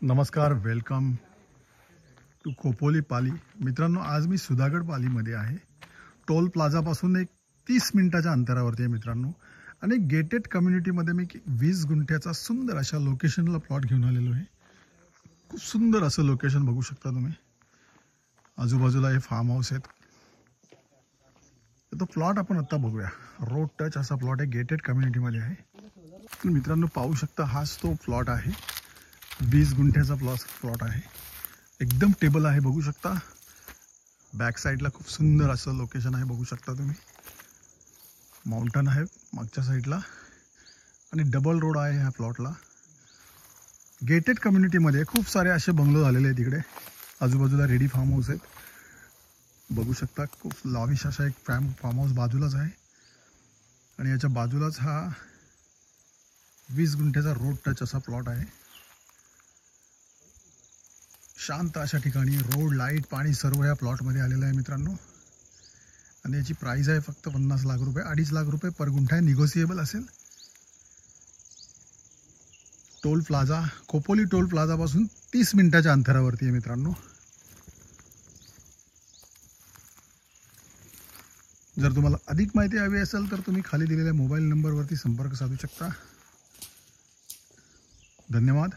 नमस्कार, welcome to Khopoli Pali. मित्रांनो, आज मी सुधागड पालीमध्ये आहे. टोल प्लाझापासून एक 30 मिनिटाच्या अंतरावरती आहे मित्रांनो. आणि गेटेड कम्युनिटीमध्ये मी 20 गुंठ्याचा सुंदर अशा लोकेशनला प्लॉट घेऊन आलेलो आहे. खूप सुंदर असं लोकेशन बघू शकता तुम्ही. आजूबाजूला हे फार्म हाऊस आहेत. तो प्लॉट आपण आता बघूया. रोड टच असा प्लॉट आहे, गेटेड कम्युनिटीमध्ये आहे. तर मित्रांनो पाहू शकता, हाच तो प्लॉट आहे. 20 गुंठ्याचा प्लॉट आहे. एकदम टेबल आहे, बघू शकता. बॅक साईडला खूप सुंदर असं लोकेशन आहे, बघू शकता तुम्ही. माउंटन आहे मागच्या साईडला आणि डबल रोड आहे ह्या प्लॉटला. गेटेड कम्युनिटीमध्ये खूप सारे असे बंगलो झालेले आहेत. तिकडे आजूबाजूला रेडी फार्म हाऊस आहेत, बघू शकता. खूप लॉविश असा एक फार्म हाऊस बाजूलाच आहे. आणि याच्या बाजूलाच हा 20 गुंठ्याचा रोड टच असा प्लॉट आहे. शांत अशा ठिकाणी रोड, लाईट, पाणी सर्व या प्लॉटमध्ये आलेलं आहे मित्रांनो. आणि याची प्राइस आहे फक्त 50 लाख रुपये. 2.5 लाख रुपये पर गुंठा आहे, निगोसिएबल असेल. टोल प्लाझा, खोपोली टोल प्लाझापासून 30 मिनिटाच्या अंतरावरती आहे मित्रांनो. जर तुम्हाला अधिक माहिती हवी असेल तर तुम्ही खाली दिलेल्या मोबाईल नंबरवरती संपर्क साधू शकता. धन्यवाद.